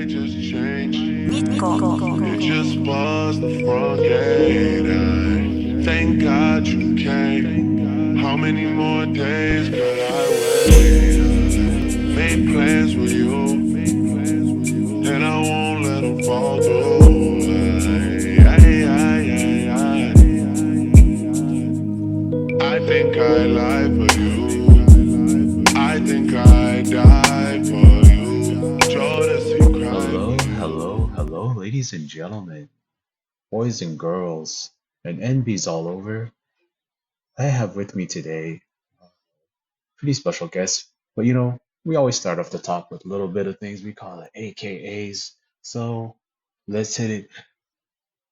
just changed. It just buzzed the front gate. Thank God you came. How many more days could I wait? Made plans with you, and I won't let them fall through. I think I lie for you. I think I die for you. Hello, ladies and gentlemen, boys and girls, and NBs all over. I have with me today a pretty special guest, but we always start off the top with a little bit of things we call it AKAs. So let's hit it.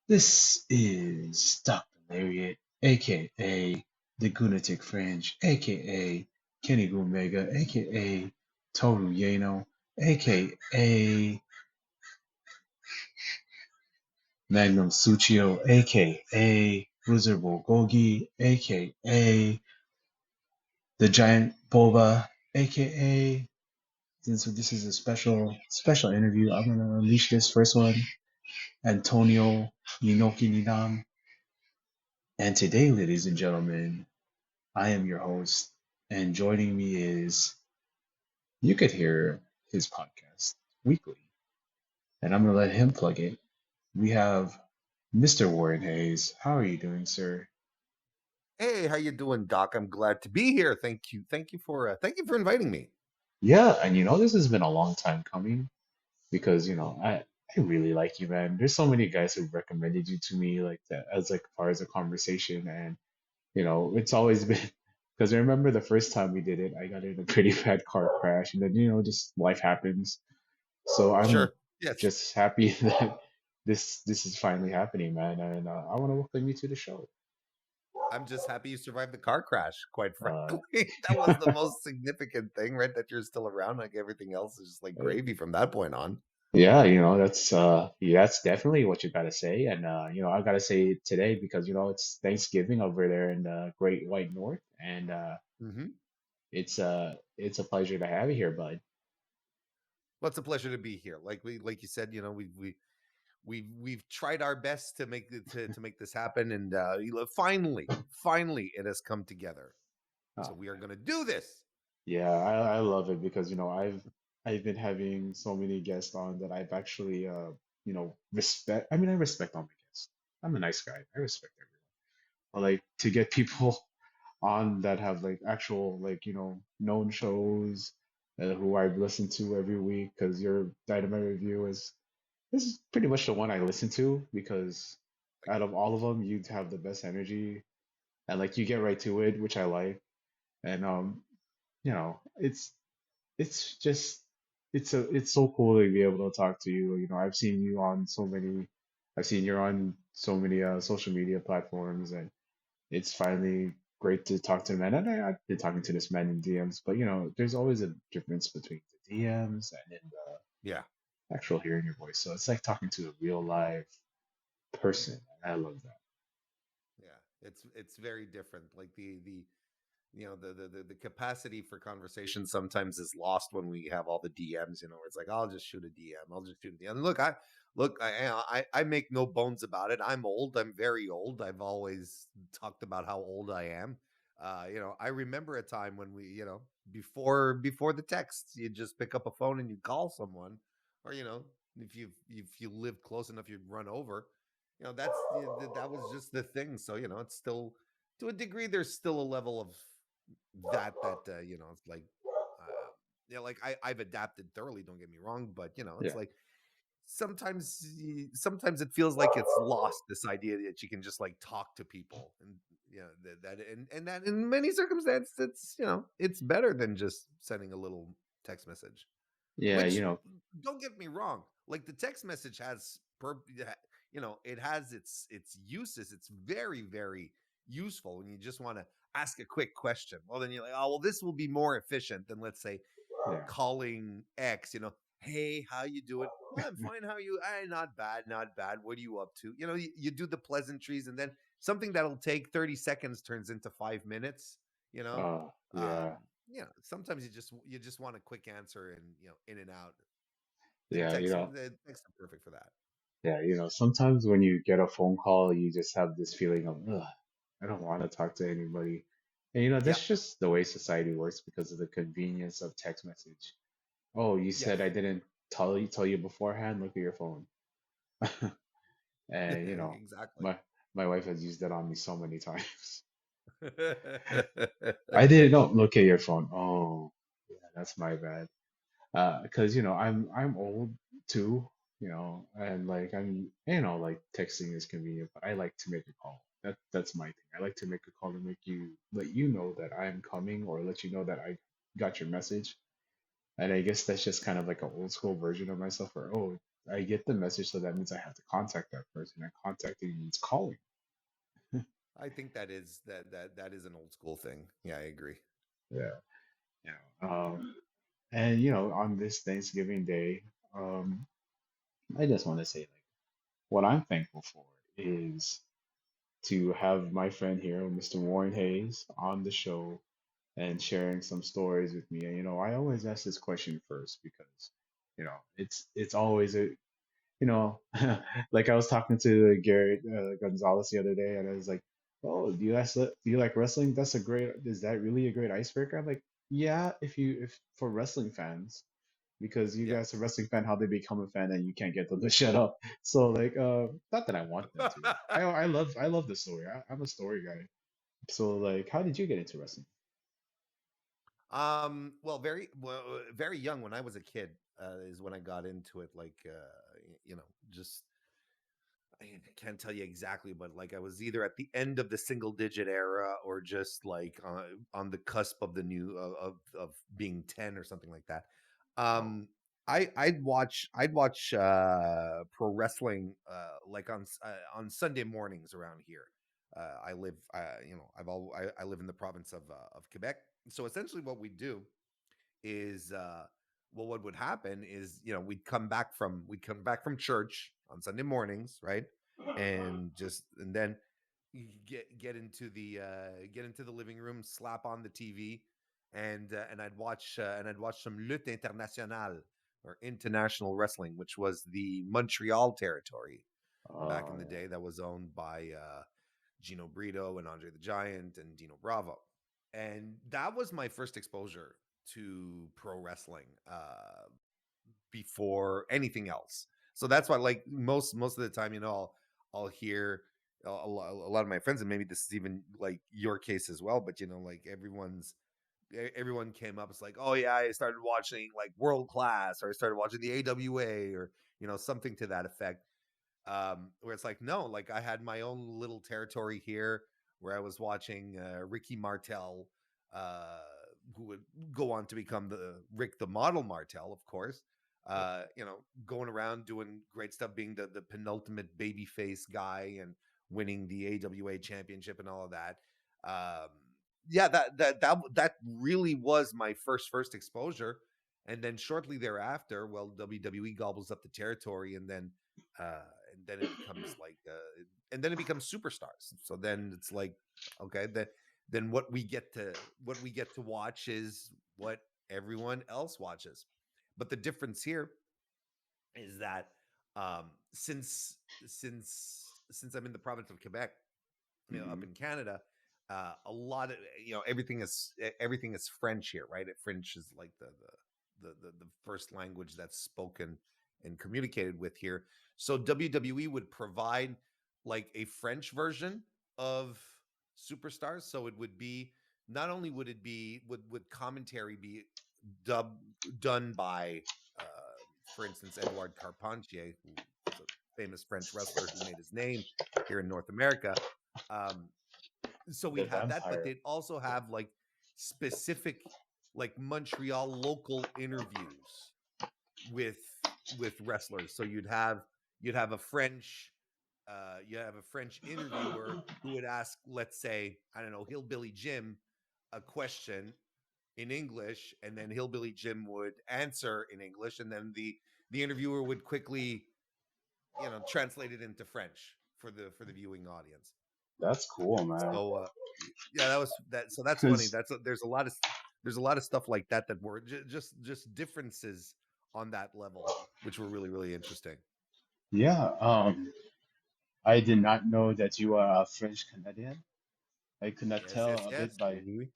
This is Dr. Lariat, aka the Gunatic Fringe, aka Kenny Gumega, aka Toru Yano, aka Magnum Suchio, aka Bruiser Bulgogi, aka the Giant Boba, aka since this is a special interview, I'm gonna unleash this first one, Antonio Inoki Nidam. And today, ladies and gentlemen, I am your host, and joining me is you could hear his podcast weekly, and I'm gonna let him plug it. We have Mr. Warren Hayes. How are you doing, sir? Hey, how you doing, Doc? I'm glad to be here. Thank you for inviting me. Yeah, and this has been a long time coming because I really like you, man. There's so many guys who recommended you to me like that as like far as a conversation, and it's always been because I remember the first time we did it, I got in a pretty bad car crash, and then just life happens. So I'm Sure. Yes. just happy that this is finally happening, man, and I want to welcome you to the show. I'm just happy you survived the car crash, quite Uh, frankly. That was the most significant thing, right? That you're still around. Like everything else is just like gravy from that point on. yeah, that's definitely what you gotta say, and I gotta say it today because it's Thanksgiving over there in the Great White North, and Hmm. it's a pleasure to have you here, bud. Well, it's a pleasure to be here. Like you said, we've tried our best to make this happen, and finally, it has come together. So Oh, we are going to do this. yeah, I love it because I've been having so many guests on that I've actually respect. I mean, I respect all my guests. I'm a nice guy. I respect everyone. But like to get people on that have like actual like known shows who I've listened to every week because your Dynamite review is this is pretty much the one I listen to because out of all of them you have the best energy and like you get right to it, which I like. And it's just it's so cool to be able to talk to you. I've seen you on so many I've seen you're on so many social media platforms, and it's finally great to talk to a man. And I've been talking to this man in DMs, but there's always a difference between the DMs and in the Yeah. actual hearing your voice. So it's like talking to a real live person. And I love that. Yeah, it's very different. Like the the capacity for conversation sometimes is lost when we have all the DMs. Where it's like I'll just shoot a DM. I'll just shoot a DM. And I make no bones about it. I'm old. I'm very old. I've always talked about how old I am. I remember a time when before the text, you just pick up a phone and you call someone, or if you live close enough, you'd run over. That was just the thing. So it's still to a degree. There's still a level of it's like like I've adapted thoroughly. Don't get me wrong, but it's Yeah. like sometimes it feels like it's lost this idea that you can just like talk to people, and that in many circumstances it's better than just sending a little text message, Yeah, which don't get me wrong, like the text message has it has its uses. It's very, very useful when you just want to ask a quick question. Well, then you're like, oh well, this will be more efficient than, let's say, yeah. calling X. Hey, how you doing? Well, I'm fine. How are you? Not bad, not bad. What are you up to? You do the pleasantries, and then something that'll take 30 seconds turns into 5 minutes. You know, um, Yeah. sometimes you just want a quick answer, and in and out. So Yeah, texts are perfect for that. sometimes when you get a phone call, you just have this feeling of, ugh, I don't want to talk to anybody. And Yep. that's just the way society works because of the convenience of text message. Oh, you said I Yes. didn't tell you beforehand, look at your phone. And Exactly. my wife has used that on me so many times. I didn't know, look at your phone. Oh, yeah, that's my bad. Because I'm old too, and like like texting is convenient, but I like to make a call. That's my thing. I like to make a call to let you know that I'm coming or let you know that I got your message. And I guess that's just kind of like an old school version of myself where, oh, I get the message, so that means I have to contact that person. And contacting means calling. I think that is an old school thing. Yeah, I agree. Yeah. And on this Thanksgiving Day, um, I just want to say like what I'm thankful for is to have my friend here, Mr. Warren Hayes, on the show and sharing some stories with me. And I always ask this question first because it's always a like I was talking to Garrett Gonzalez the other day, and I was like, "Oh, do you like wrestling? Is that really a great icebreaker?" I'm like, "Yeah, if for wrestling fans, because you Yeah. guys are wrestling fan, how they become a fan, and you can't get them to shut up." So like, not that I want them to. I love the story. I'm a story guy. So like, how did you get into wrestling? Very young when I was a kid is when I got into it. Like, just I can't tell you exactly, but like I was either at the end of the single digit era or just like on the cusp of the new of being 10 or something like that. Oh, Um, I'd watch pro wrestling like on Sunday mornings around here. I live, I live in the province of Quebec. So essentially, what we do is well, what would happen is we'd come back from church on Sunday mornings, right? And then you get into the living room, slap on the TV, and I'd watch some lutte internationale or international wrestling, which was the Montreal territory back in the yeah. day that was owned by Gino Brito and Andre the Giant and Dino Bravo. And that was my first exposure to pro wrestling before anything else. So that's why, like most of the time, I'll hear a lot of my friends, and maybe this is even like your case as well. But like everyone came up. It's like, oh yeah, I started watching like World Class, or I started watching the AWA, or something to that effect. Where it's like, no, like I had my own little territory here where I was watching Ricky Martel, uh, who would go on to become the Rick the Model Martel, of course. Going around doing great stuff, being the penultimate babyface guy and winning the AWA championship and all of that. Um, yeah, that really was my first exposure. And then shortly thereafter, well, WWE gobbles up the territory, uh, and then it becomes superstars. So then it's like, okay, then what we get to watch is what everyone else watches. But the difference here is that since I'm in the province of Quebec, up Hmm. in Canada, a lot of everything is French here, right? French is like the first language that's spoken and communicated with here. So WWE would provide like a French version of Superstars. So it would be not only would commentary be dub done by, uh, for instance, Edouard Carpentier, who was a famous French wrestler who made his name here in North America. Um, so The we'd have that, but vampire. they'd also have like specific, like Montreal local interviews with wrestlers. So you'd have a French interviewer who would ask, let's say, I don't know, Hillbilly Jim a question in English, and then Hillbilly Jim would answer in English, and then the interviewer would quickly translate it into French for the viewing audience. That's cool, man. So yeah, that was that. So that's funny. Because There's a lot of stuff like that that were just differences on that level, which were really, really interesting. Yeah, I did not know that you are a French Canadian. I could not Yes, tell yes, a bit yes. by Oui, oui, oui.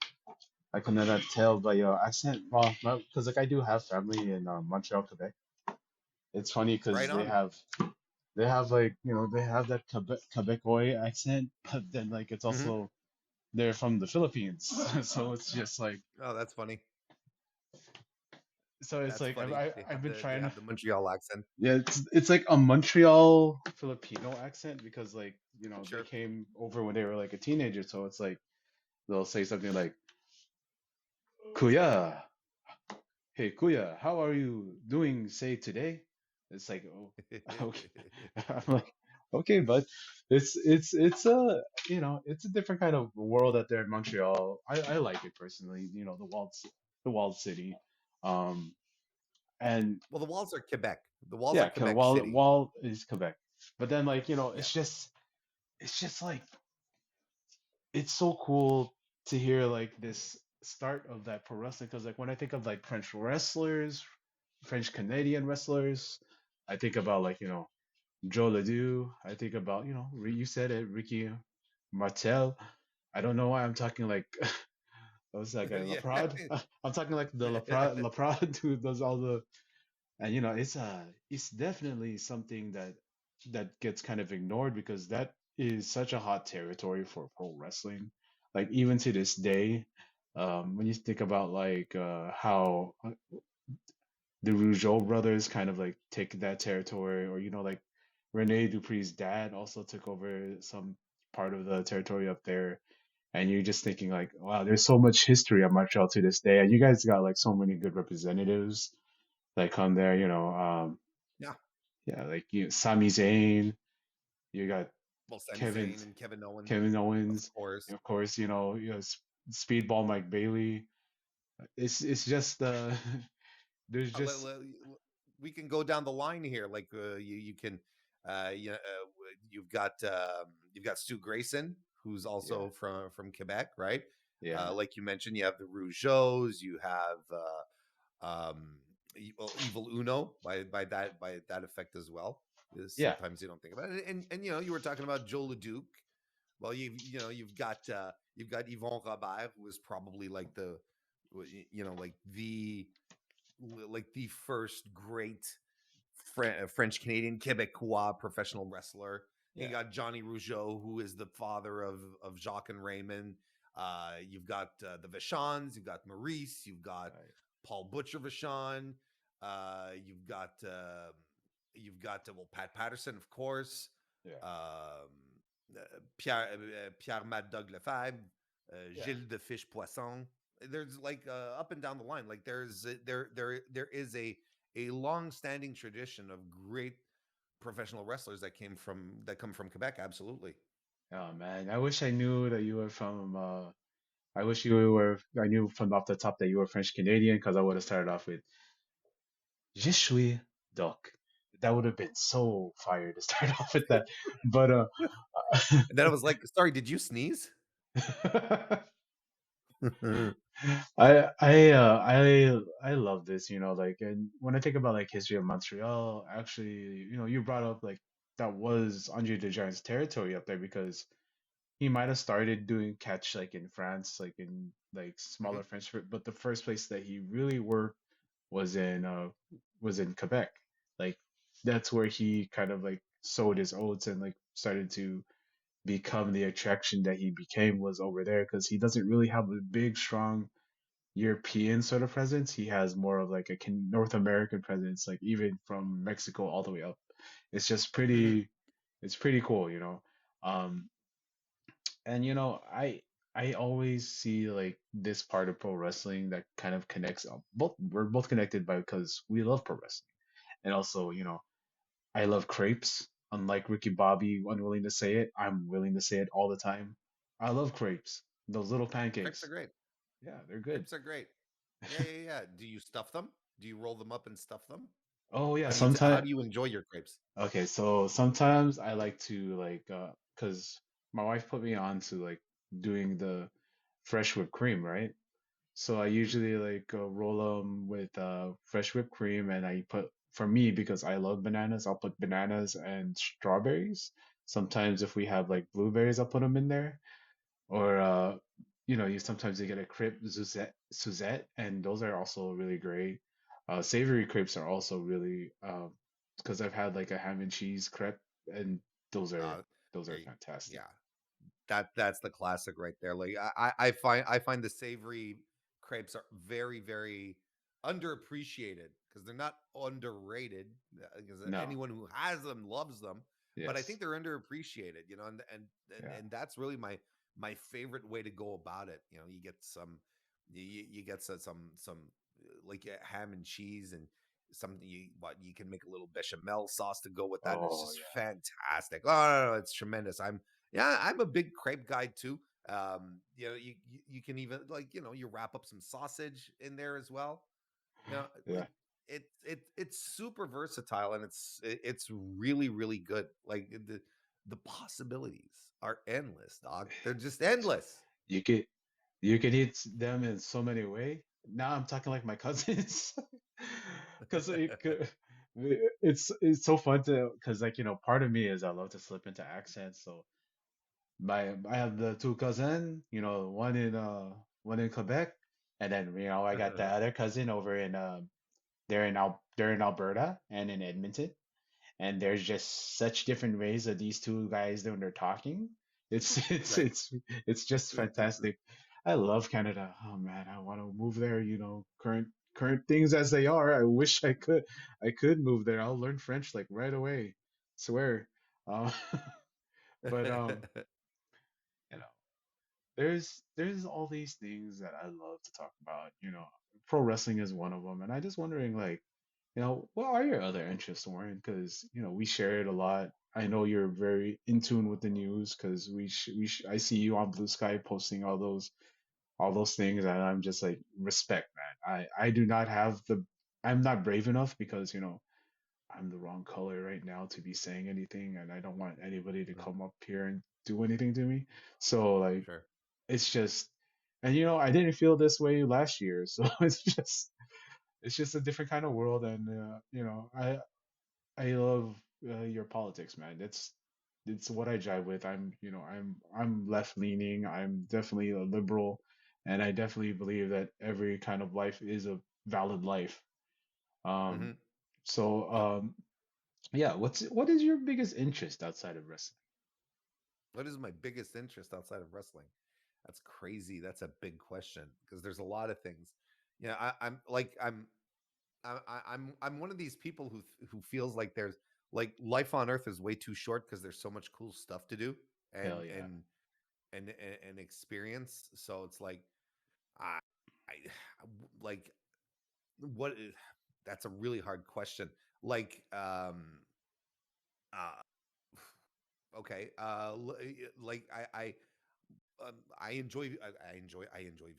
I could not tell by your accent. Well, because like I do have family in Montreal, Quebec. It's funny because Right on. they have like they have that Quebecois accent, but then like it's Hmm. also they're from the Philippines, so it's just like Oh, that's funny. so it's That's like funny. I've been They trying to have the Montreal accent. yeah it's like a Montreal Filipino accent because like they Sure. came over when they were like a teenager, so it's like they'll say something like Kuya, hey Kuya, how are you doing say today? It's like oh okay. I'm like okay, but it's a it's a different kind of world out there in Montreal. I like it personally, the walled city. Um and Well, the walls are Quebec. The walls are yeah, Quebec City. wall is Quebec. But then like, Yeah. it's just like it's so cool to hear like this start of that pro wrestling because like when I think of like French wrestlers, French Canadian wrestlers, I think about like, Joe Ledoux. I think about, you said it, Ricky Martel. I don't know why I'm talking like what was that guy, Yeah. Laprade? I'm talking like the Laprade who does all the and it's definitely something that gets kind of ignored because that is such a hot territory for pro wrestling. Like even to this day, when you think about like how the Rougeau brothers kind of like take that territory, or like Rene Dupree's dad also took over some part of the territory up there. And you're just thinking like, wow, there's so much history at Montreal to this day, and you guys got like so many good representatives that come there. Yeah. Yeah, like Sami Zayn, you got Well, Sami Kevin Zayn and Kevin Owens, Kevin of Owens, course. of course, Speedball Mike Bailey. It's just there's Uh, le- just le- we can go down the line here. Like you can, you've got Stu Grayson, who's yeah, also from Quebec, right? yeah, Like you mentioned, you have the Rougeaus, you have well, Evil Uno by that effect as well. yeah. Sometimes you don't think about it, and you were talking about Joe Leduc. Well, you've got Yvon Robert, who is probably like like the first great French Canadian Quebecois professional wrestler. You Yeah. got Johnny Rougeau, who is the father of Jacques and Raymond. You've got the Vachons, you've got Maurice, you've got Right. Paul Butcher Vachon, you've got well, Pat Patterson, of course, Yeah. um, Pierre Mad Dog Lefebvre, Yeah. Gilles de Fiche Poisson. There's like up and down the line, like there is a long-standing tradition of great professional wrestlers that come from Quebec. Absolutely. Oh man, I wish I knew that you were from. I wish you were. I knew from off the top that you were French Canadian because I would have started off with Je suis Doc. That would have been so fire to start off with that. But And then I was like, sorry, did you sneeze? I love this, like and when I think about like history of Montreal, actually, you brought up like that was Andre the Giant's territory up there because he might have started doing catch like in France, like in like smaller Mhm. French, but the first place that he really worked was in Quebec. Like that's where he kind of like sowed his oats and like started to become the attraction that he became was over there because he doesn't really have a big strong European sort of presence. He has more of like a North American presence, like even from Mexico all the way up. It's just Mhm. it's pretty cool. Um, and I always see like this part of pro wrestling that kind of connects both. We're both connected by because we love pro wrestling, and also I love crepes. Unlike Ricky Bobby, unwilling to say it, I'm willing to say it all the time. I love crepes. Those little Crepes are pancakes. great. Yeah, they're good. Crepes are great. Yeah, yeah, yeah. Do you stuff them? Do you roll them up and stuff them? Oh yeah, How sometimes do you enjoy your crepes? okay, so sometimes I like to like cuz my wife put me on to like doing the fresh whipped cream, right? So I usually like roll them with fresh whipped cream, and I put for me because I love bananas. I'll put bananas and strawberries. Sometimes if we have like blueberries, I'll put them in there. Or you sometimes you get a crepe Suzette, and those are also really great. Savory crepes are also really because I've had like a ham and cheese crepe, and those are Uh, those are there fantastic. yeah, that's the classic right there. Like I find the savory crepes are very very underappreciated because they're not underrated. Because No, anyone who has them loves them, but I yes, think they're underappreciated. You know, yeah. and that's really my favorite way to go about it. You know, you get some you get some like ham and cheese and something you can make a little bechamel sauce to go with that, and it's Oh just yeah. fantastic. Oh no, it's tremendous. I'm a big crepe guy too. You know, you can even like you wrap up some sausage in there as well. You know, Yeah. like it's super versatile and it's really really good. Like the possibilities are endless, dog. They're just endless. You could you can eat them in so many ways. Now I'm talking like my cousins, because it's so fun to because like part of me is I love to slip into accents. So my I have the two cousin, one in Quebec, and then I got the other cousin over in they're in Alberta and in Edmonton, and there's just such different ways that these two guys when they're talking. It's it's Right. it's it's just fantastic. I love Canada. Oh man, I want to move there. Current things as they are. I wish I could move there. I'll learn French like right away. Swear. Um, but you know, there's all these things that I love to talk about. Pro wrestling is one of them, and I just wondering like what are your other interests, Warren? Because, we share it a lot. I know you're very in tune with the news because I see you on Blue Sky posting all those things, and I'm just like, respect, man. I do not have I'm not brave enough because, I'm the wrong color right now to be saying anything, and I don't want anybody to Mhm. come up here and do anything to me. So, like, Sure. it's just, and I didn't feel this way last year, so it's just a different kind of world, and I love your politics, man. It's what I jive with. I'm left leaning. I'm definitely a liberal, and I definitely believe that every kind of life is a valid life. Um, Hmm. so Yep. yeah. What is your biggest interest outside of wrestling? What is my biggest interest outside of wrestling? That's crazy. That's a big question because there's a lot of things. Yeah, I'm one of these people who feels like there's like life on Earth is way too short because there's so much cool stuff to do and Hell yeah. and and experience. So it's like I, I like what is, that's a really hard question. Like uh okay like I enjoy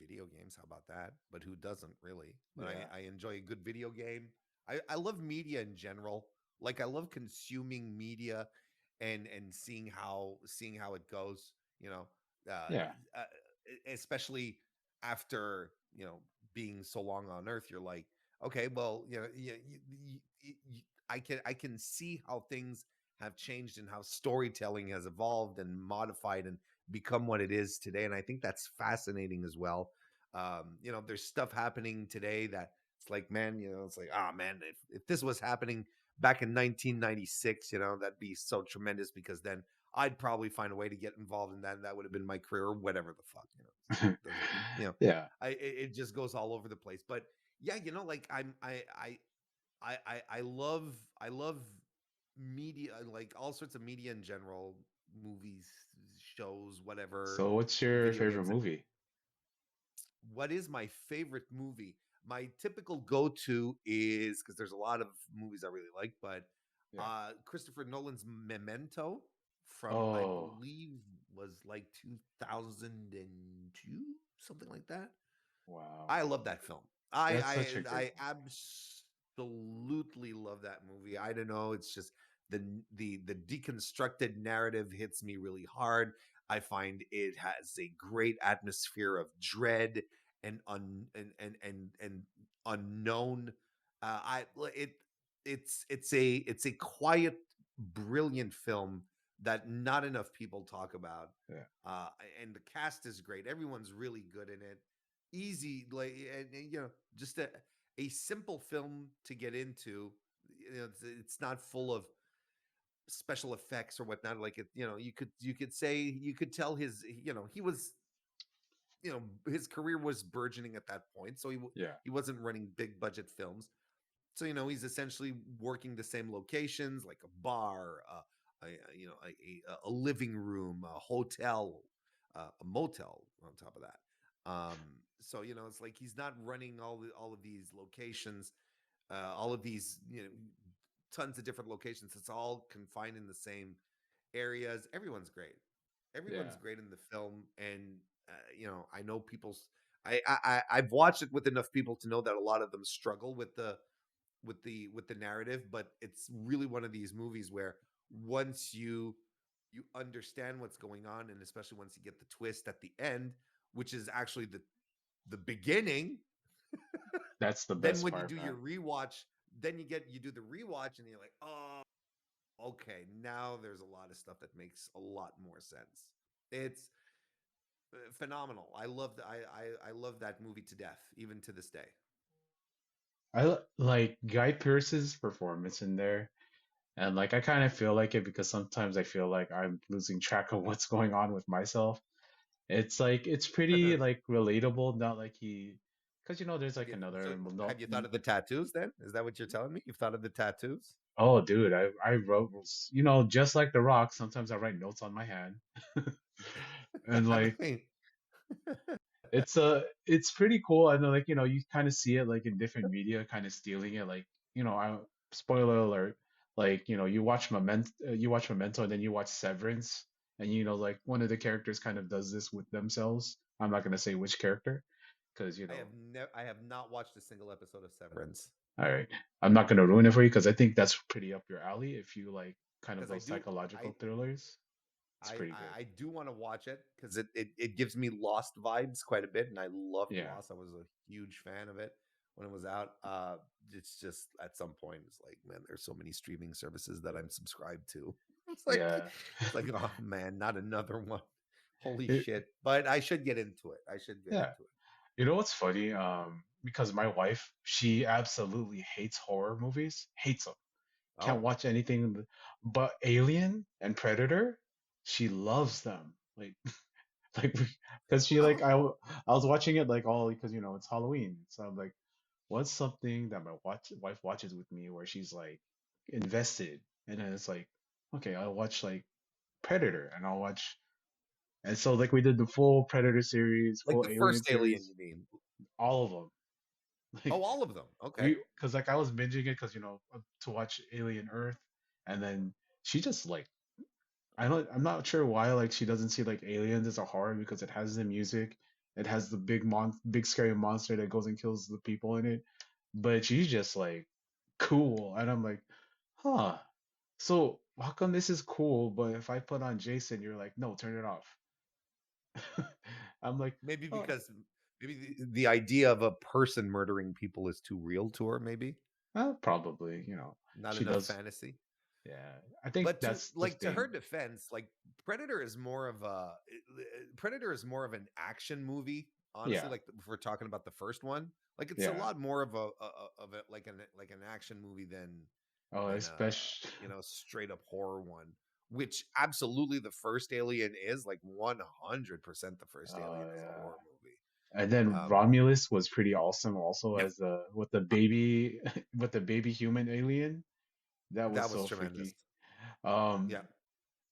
video games. How about that? But who doesn't really? But Yeah. I enjoy a good video game. I love media in general. Like I love consuming media and seeing how it goes. You know, uh, Yeah. uh, especially after being so long on Earth. You're like, okay, well, I can see how things have changed and how storytelling has evolved and modified and become what it is today. And I think that's fascinating as well. There's stuff happening today that it's like, man, it's like, ah, man, if this was happening back in 1996, that'd be so tremendous because then I'd probably find a way to get involved in that. And that would have been my career or whatever the fuck, So it doesn't, Yeah. it just goes all over the place. But yeah, like I love media, like all sorts of media in general, movies, shows, whatever, So what's your video favorite games. And movie? what is my favorite movie? My typical go-to is because there's a lot of movies I really like, but Yeah. Christopher Nolan's Memento from I Oh, believe was like 2002, something like that. wow. I love that film. That's such a great I absolutely love that movie. I don't know. It's just the deconstructed narrative hits me really hard. I find it has a great atmosphere of dread and unknown. I it it's a quiet, brilliant film that not enough people talk about. Yeah. Uh, and the cast is great. Everyone's really good in it. Easy, like just a simple film to get into. It's not full of special effects or whatnot. Like you could tell he was his career was burgeoning at that point, so Yeah. he wasn't running big budget films. So he's essentially working the same locations, like a bar, a living room, a hotel, a motel on top of that. So it's like he's not running all of these locations, all of these tons of different locations. It's all confined in the same areas. Everyone's great. Everyone's Yeah. great in the film, and I know people's. I've watched it with enough people to know that a lot of them struggle with the narrative, but it's really one of these movies where once you understand what's going on, and especially once you get the twist at the end, which is actually the beginning, That's the then best when you part, do your man. rewatch, then you do the rewatch and you're like, oh, okay, now there's a lot of stuff that makes a lot more sense. It's phenomenal. I love that movie to death, even to this day. Like Guy Pearce's performance in there, and like I kind of feel like it because sometimes I feel like I'm losing track of what's going on with myself. It's like it's pretty like relatable, not like because there's Have like you so another have you thought of the tattoos then? Is that what you're telling me? You've thought of the tattoos? oh dude, I wrote just like The Rock, sometimes I write notes on my hand. And I like mean, it's pretty cool. I know like you kind of see it like in different media kind of stealing it like I spoiler alert, like you watch Memento and then you watch Severance, and like one of the characters kind of does this with themselves. I'm not going to say which character because I have not watched a single episode of Severance all right, I'm not going to ruin it for you because I think that's pretty up your alley if you like kind of because those psychological thrillers. It's pretty good. I do want to watch it because it gives me Lost vibes quite a bit, and I loved Yeah. Lost. I was a huge fan of it when it was out. It's just at some point it's like, man, there's so many streaming services that I'm subscribed to. Yeah. It's like, oh man, not another one. Holy It, shit! But I should get into it. I should get yeah. into it. You know what's funny? Because my wife, she absolutely hates horror movies, hates them. Can't Oh, watch anything but Alien and Predator. She loves them. Like, like, because she like I was watching it like all because it's Halloween. So I'm like, what's something that my wife watches with me where she's like invested, and then it's like, okay, I'll watch like Predator, and I'll watch, and so like we did the full Predator series, like full the Alien first Alien, series, you mean? all of them. Oh, Like all of them. Okay. we because like I was binging it because to watch Alien Earth, and then she just like I'm not sure why like she doesn't see like Aliens as a horror because it has the music, it has the big scary monster that goes and kills the people in it, but she's just like cool, and I'm like, huh. So how come this is cool, but if I put on Jason, you're like, no, turn it off. I'm like, Maybe oh, because maybe the idea of a person murdering people is too real to her. Maybe probably, not she enough does. fantasy. Yeah, I think But that's the to her thing. defense, like Predator is more of an action movie. Honestly, Yeah, like if we're talking about the first one, like it's a yeah. lot more of a like an action movie Oh, than especially. straight up horror one. Which absolutely the first Alien is like 100% the first Oh Alien is a yeah. horror movie. And then Romulus was pretty awesome also Yep, as the with the baby with the baby human alien. That was that was so tremendous. freaky. Um, Yeah,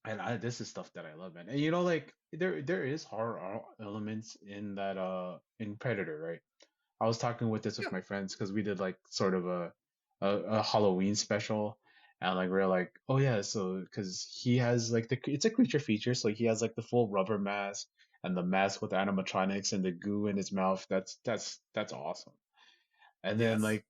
and this is stuff that I love, man. And like there is horror elements in that in Predator, right? I was talking with this with yeah, my friends because we did like sort of a Halloween special, and like we're like, oh yeah, so because he has like it's a creature feature, so he has like the full rubber mask and the mask with animatronics and the goo in his mouth. That's awesome. And then yes. like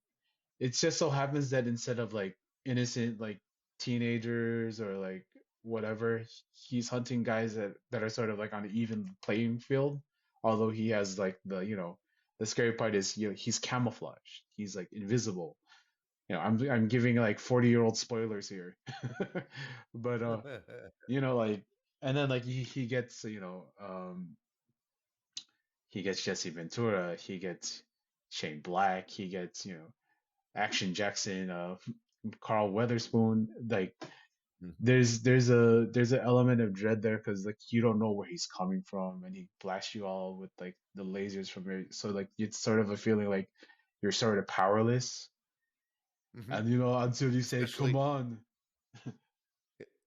it just so happens that instead of like innocent like teenagers or like whatever, he's hunting guys that are sort of like on an even playing field. Although he has like the the scary part is, he's camouflaged. He's like invisible. I'm giving like 40-year-old spoilers here. But like, and then like he gets, he gets Jesse Ventura, he gets Shane Black, he gets, Action Jackson, Carl Weatherspoon. Like Mhm. there's an element of dread there because like you don't know where he's coming from, and he blasts you all with like the lasers from your, so like it's sort of a feeling like you're sort of powerless, Mhm. and until you say come Especially, on.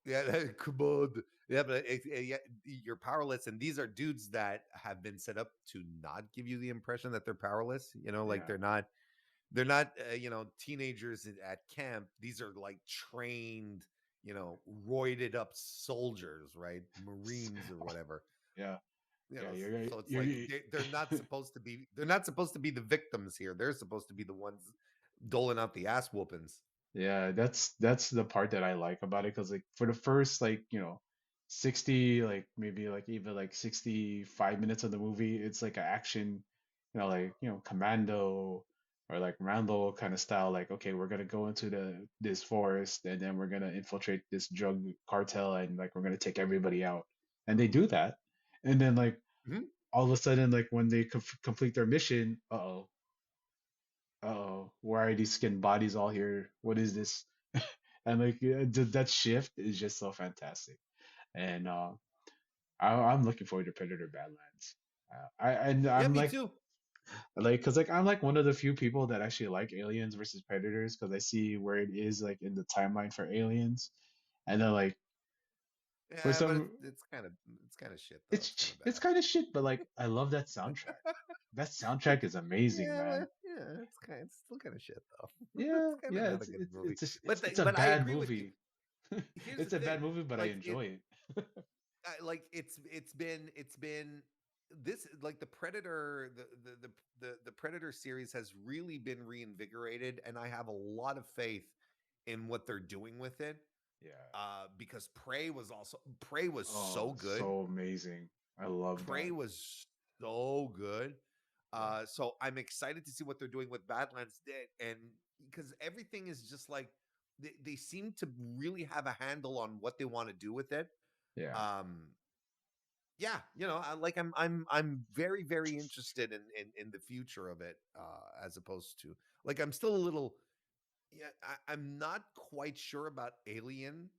yeah, commode. Yeah, but yeah, you're powerless, and these are dudes that have been set up to not give you the impression that they're powerless. Like Yeah. they're not teenagers at camp. These are like trained, roided up soldiers, right? Marines or whatever. Yeah, yeah, you're right. So it's like they're not supposed to be, the victims here. They're supposed to be the ones doling out the ass whoopings. Yeah, that's the part that I like about it, because like for the first like 60, like maybe like even like 65 minutes of the movie, it's like an action, like Commando or like Rambo kind of style. Like, okay, we're gonna go into this forest, and then we're gonna infiltrate this drug cartel, and like we're gonna take everybody out, and they do that, and then like Mhm. all of a sudden, like when they complete their mission, why are these skin bodies all here? What is this? And like that shift is just so fantastic. And I'm looking forward to Predator Badlands. Yeah, I'm me too. like, cause like I'm like one of the few people that actually like Aliens versus Predators, because I see where it is like in the timeline for Aliens, and then like for Yeah, but some, it's kind of shit though. It's kind of it's bad. kind of shit, but like I love that soundtrack. That soundtrack is amazing, Yeah, man. yeah, it's still kind of shit though. It's Yeah, kind of yeah, not a good movie. it's a But I bad agree with you. movie. Here's the It's a bad thing, movie, but I like enjoy it. like it's been this, like the Predator, the Predator series has really been reinvigorated, and I have a lot of faith in what they're doing with it. Yeah. Because Prey was so Oh, good. so amazing. I love Prey that. was so good. Yeah. So I'm excited to see what they're doing with Badlands Dead, and because everything is just like they seem to really have a handle on what they want to do with it. Yeah. Um, yeah, I'm very very interested in the future of it. As opposed to, like, I'm still a little, yeah, I'm not quite sure about the Alien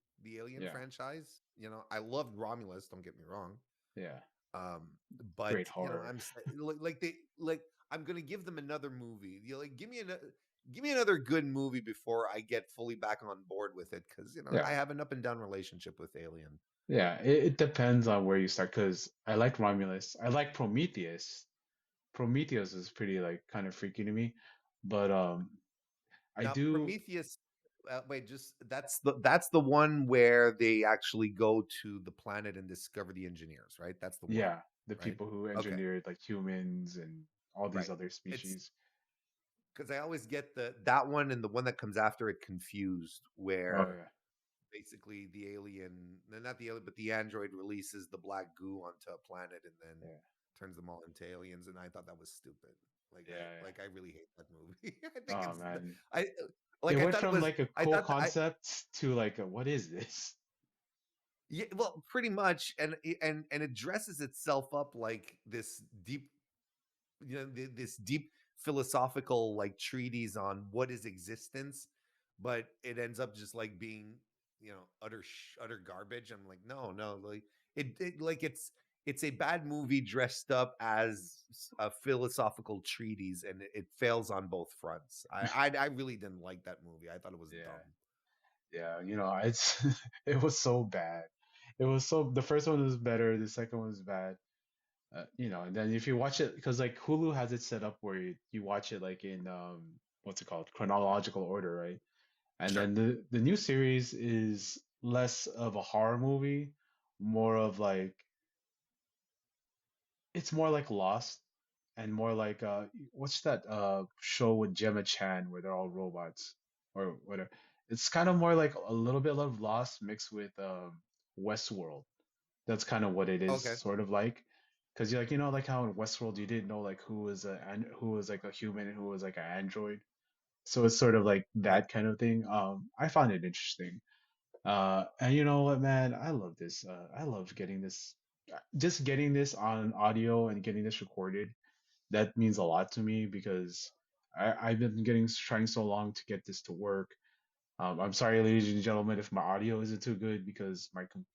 Yeah. franchise. I loved Romulus. Don't get me wrong. Yeah. Um, Great but horror. like I'm gonna give them another movie. Like, give me another good movie before I get fully back on board with it, because I Yeah. have an up and down relationship with Alien. Yeah. It depends on where you start, because I like Romulus. I like Prometheus. Prometheus is pretty like kind of freaky to me. But I Now, do, Prometheus. Wait, just that's the one where they actually go to the planet and discover the engineers, right? That's the one, yeah, the right? people who Okay, engineered like humans and all these right. other It's species. because I always get that one and the one that comes after it confused, Oh where yeah. basically the alien, no, not the alien, but the android releases the black goo onto a planet and then Yeah. turns them all into aliens. And I thought that was stupid. Like Yeah. I Yeah. like I really hate that movie. I think Oh it's man. I It like I went thought it from was like a I cool thought that I concept to like a, what is this? yeah, well, pretty much, and it dresses itself up like this deep, this deep philosophical like treatise on what is existence, but it ends up just like being utter garbage. I'm like, no, no, like it's a bad movie dressed up as a philosophical treatise, and it fails on both fronts. I really didn't like that movie. I thought it was dumb. Yeah. Yeah, it's it was so bad. It was so, the first one was better, the second one was bad. And then if you watch it, because like Hulu has it set up where you watch it like in what's it called, chronological order, right? And Sure. then the new series is less of a horror movie, more of like, it's more like Lost, and more like what's that show with Gemma Chan where they're all robots or whatever. It's kind of more like a little bit of Lost mixed with Westworld. That's kind of what it is, Okay. sort of like. because you like like how in Westworld you didn't know like who was like a human and who was like an android. So it's sort of like Yeah. that kind of thing. I found it interesting. And you know what, man? I love this. I love getting this, just getting this on audio and getting this recorded. That means a lot to me because I've been trying so long to get this to work. I'm sorry, ladies and gentlemen, if my audio isn't too good because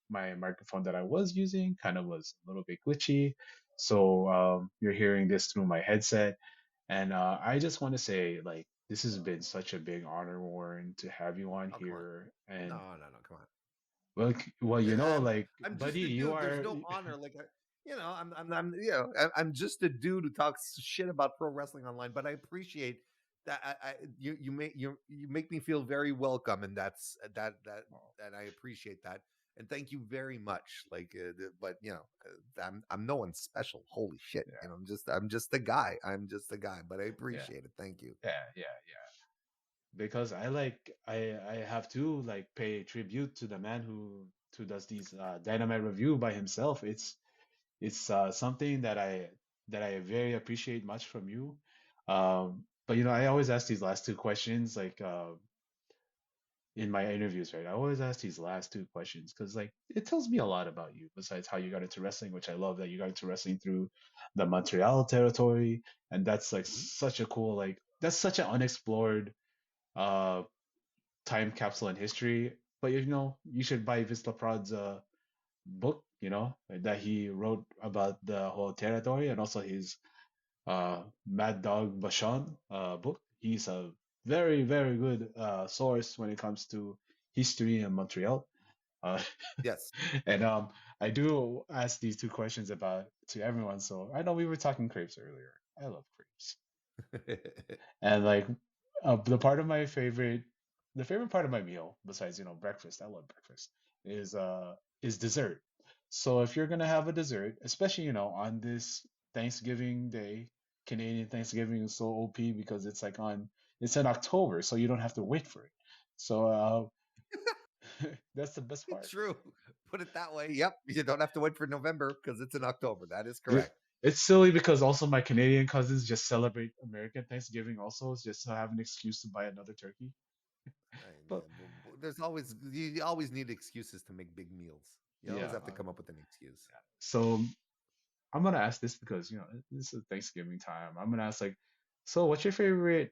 my microphone that I was using kind of was a little bit glitchy. So you're hearing this through my headset. And I just want to say, like, this has been such a big honor, Warren, to have you on Oh, come on. here. And No, come on. well, well, I'm like, I'm buddy, just a you dude. There's are, no honor. Like, I'm I'm just a dude who talks shit about pro wrestling online. But I appreciate that. You make me feel very welcome, and that I appreciate that. And thank you very much. Like, but I'm no one special. Holy shit! yeah, I'm just a guy. I'm just a guy. But I yeah, appreciate it. Thank you. yeah. Because I have to like pay tribute to the man who does these Dynamite review by himself. It's something that I very appreciate much from you. But I always ask these last two questions like in my interviews, right? I always ask these last two questions because like it tells me a lot about you besides how you got into wrestling, which I love that you got into wrestling through the Montreal territory, and that's like Mhm. such a cool like that's such an unexplored uh time capsule in history. But you should buy Visla Prod's book, that he wrote about the whole territory and also his Mad Dog Bashan book. He's a very, very good source when it comes to history in Montreal. Uh, Yes. and I do ask these two questions about to everyone. So I know we were talking crepes earlier. I love crepes. And like the favorite part of my meal, besides breakfast, I love breakfast, is dessert. So if you're gonna have a dessert, especially on this Thanksgiving Day, Canadian Thanksgiving is so OP because it's in October, so you don't have to wait for it. So that's the best part. True. Put it that way. Yep. You don't have to wait for November because it's in October. That is It, correct. it's silly because also my Canadian cousins just celebrate American Thanksgiving also, just to have an excuse to buy another turkey. But There's always you always need excuses to make big meals. You always yeah, have to come up with an excuse. so I'm gonna ask this because this is Thanksgiving time. I'm gonna ask like, so what's your favorite?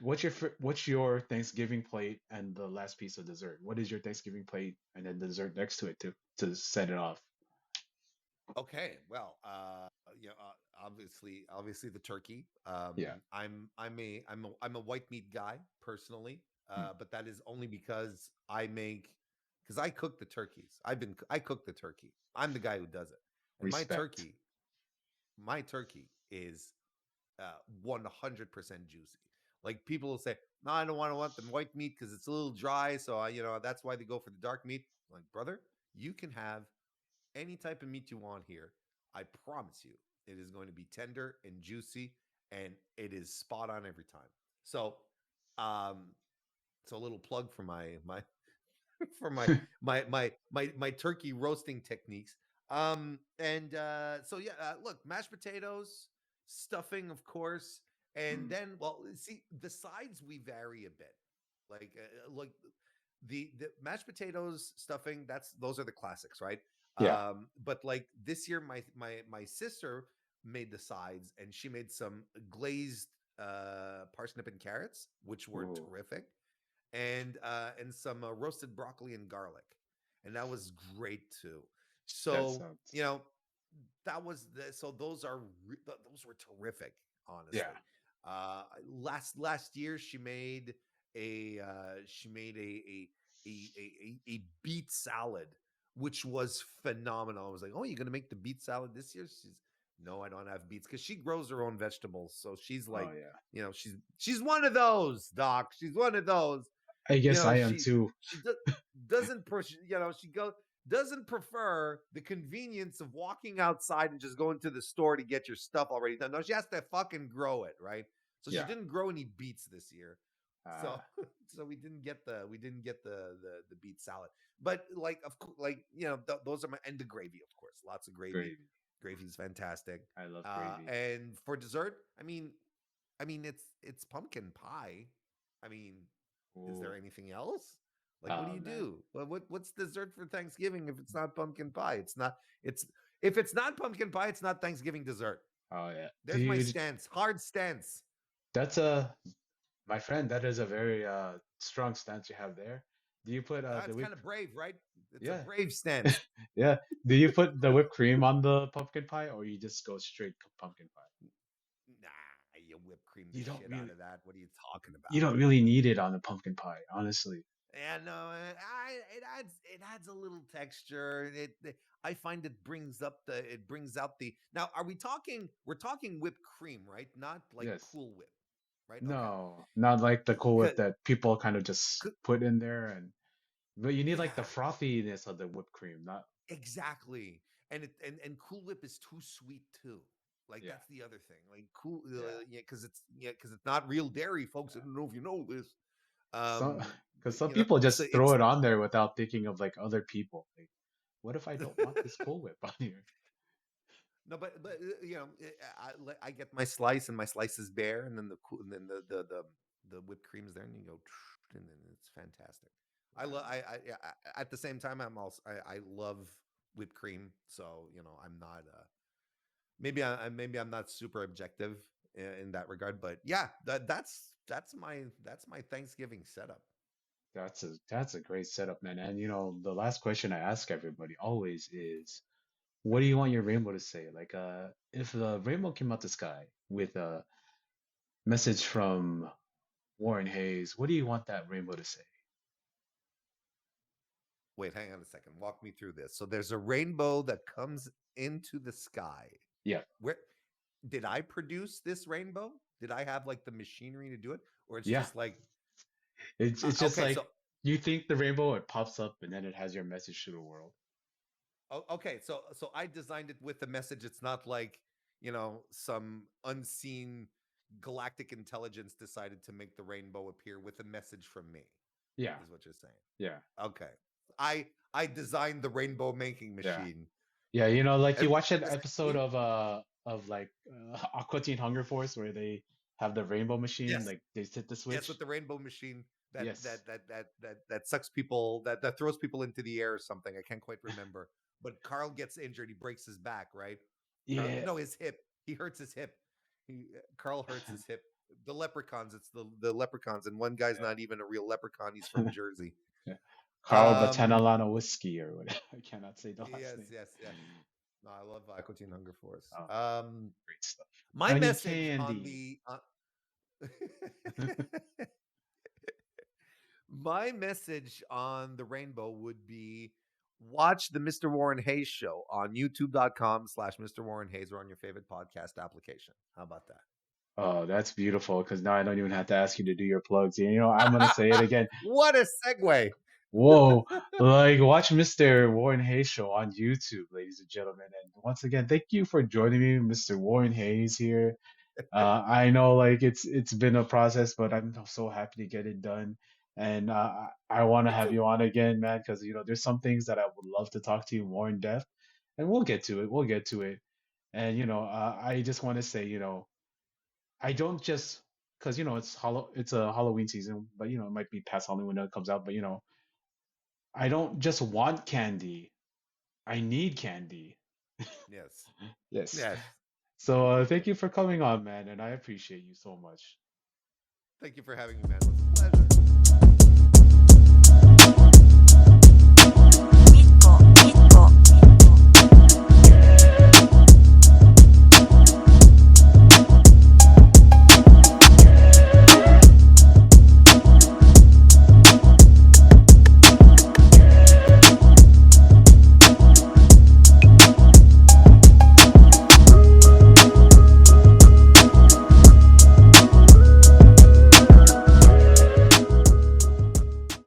What's your Thanksgiving plate and the last piece of dessert? What is your Thanksgiving plate and then dessert next to it to set it off? Okay. Well, obviously the turkey. Yeah, I'm a white meat guy personally, hmm. but that is only because I cook the turkeys. I cook the turkey. I'm the guy who does it, and Respect. my turkey is 100% juicy. Like people will say, "No, I don't want the white meat because it's a little dry." So that's why they go for the dark meat. I'm like, brother, you can have any type of meat you want here. I promise you, it is going to be tender and juicy, and it is spot on every time. So, um, it's a little plug for my for my turkey roasting techniques. And so yeah, look, mashed potatoes, stuffing, of course, and Hmm. then see the sides we vary a bit. Like the mashed potatoes, stuffing, those are the classics, right? Yeah. But like this year, my sister made the sides, and she made some glazed parsnip and carrots, which were Ooh, terrific, and some roasted broccoli and garlic, and that was great too. that So sounds. so those were terrific, Yeah. honestly. Uh, last year she made a beet salad, which was phenomenal. I was like, "Oh, you're gonna make the beet salad this year?" She's, "No, I don't have beets," because she grows her own vegetables. So she's Oh like, yeah. she's one of those, Doc. She's one of those. I You guess know, I am too. doesn't push. She doesn't prefer the convenience of walking outside and just going to the store to get your stuff already done. No, she has to fucking grow it, right? So she Yeah. didn't grow any beets this year. So Ah, so we didn't get the beet salad. But like of course, like those are my, and the gravy, of course, lots of gravy. gravy. Gravy is fantastic. I love gravy. And for dessert, I mean it's pumpkin pie. I mean, is there Oh, anything else? Like, what do oh you man. do? What's dessert for Thanksgiving if it's not pumpkin pie? It's not. It's If it's not pumpkin pie, it's not Thanksgiving dessert. Oh yeah. Do There's my you? stance. Hard stance. That's a My friend. That is a very strong stance you have there. Do you put the It's kind whipped? of brave, right? It's a Yeah, brave stance. yeah. Do you put the whipped cream on the pumpkin pie, or you just go straight pumpkin pie? Nah, you whipped cream the You don't shit out really, of that. What are you talking you about? don't really need it on the pumpkin pie, honestly. And no, it adds a little texture. I find it brings out the. Now, are we talking? We're talking whipped cream, right? Not like Yes. Cool Whip, right? Okay. No, not like the Cool Whip 'Cause- that people kind of just 'cause- put in there, but you need like the yeah, frothiness of the whipped cream, not exactly. And Cool Whip is too sweet too. Like yeah, that's the other thing. Like cool, yeah, because it's not real dairy, folks. I yeah. don't know if you know this. Some But because some people so just throw it's it on there without thinking of like other people. Like, what if I don't want this Cool Whip on here? no, I get my slice and my slice is bare, and then and then the whipped cream is there, and you go, and then it's fantastic. I love. Uh, Yeah, at the same time, I love whipped cream, so I'm not. Maybe I'm not super objective in that regard, but yeah, that's my Thanksgiving setup. that's a great setup, man. And the last question I ask everybody always is, what do you want your rainbow to say? Like, if the rainbow came out the sky with a message from Warren Hayes, what do you want that rainbow to say? Wait, hang on a second. Walk me through this. So there's a rainbow that comes into the sky. Yeah, Where did I produce this rainbow? Did I have like the machinery to do it, or it's yeah. just like It's just okay, like so you think the rainbow, it pops up and then it has your message to the world. okay, so I designed it with the message. It's not like some unseen galactic intelligence decided to make the rainbow appear with a message from me. Yeah, Is what you're saying? yeah, Okay, I designed the rainbow making yeah. machine. Yeah, like you And watch an just episode of like Aqua Teen Hunger Force where they have the rainbow machine, yes, like they hit the yes, switch. with the rainbow machine Yes. that sucks people that throws people into the air or something. I can't quite remember. But Carl gets injured. He breaks his back, right? Yeah. No, his hip. He hurts his hip. Carl hurts his hip. The leprechauns. It's the leprechauns, and one guy's Yeah. not even a real leprechaun. He's from Jersey. Yeah. Carl Um. Batanalana Whiskey or whatever. I cannot say the last Yes. name. Yes. Yes. No, I love Aquatine Hunger Force. Oh, great stuff. My I need message on candy. the my message on the rainbow would be watch the Mr. Warren Hayes show on youtube.com/Mr. Warren Hayes or on your favorite podcast application. How about Oh, that's beautiful because now I don't even have to ask you to do your plugs. I'm gonna say it that? again. What a segue. Whoa, like watch Mr. Warren Hayes show on YouTube, ladies and gentlemen. And once again, thank you for joining me, Mr. Warren Hayes here. I know like it's been a process, but I'm so happy to get it done. And I want to Me have too. you on again, man, because there's some things that I would love to talk to you more in depth, and we'll get to it. We'll get to it. And I just want to say, I don't just because it's a Halloween season, but it might be past Halloween when it comes out. But I don't just want candy. I need candy. Yes. Yes. Yes. So thank you for coming on, man, and I appreciate you so much. Thank you for having me, man. It was a pleasure.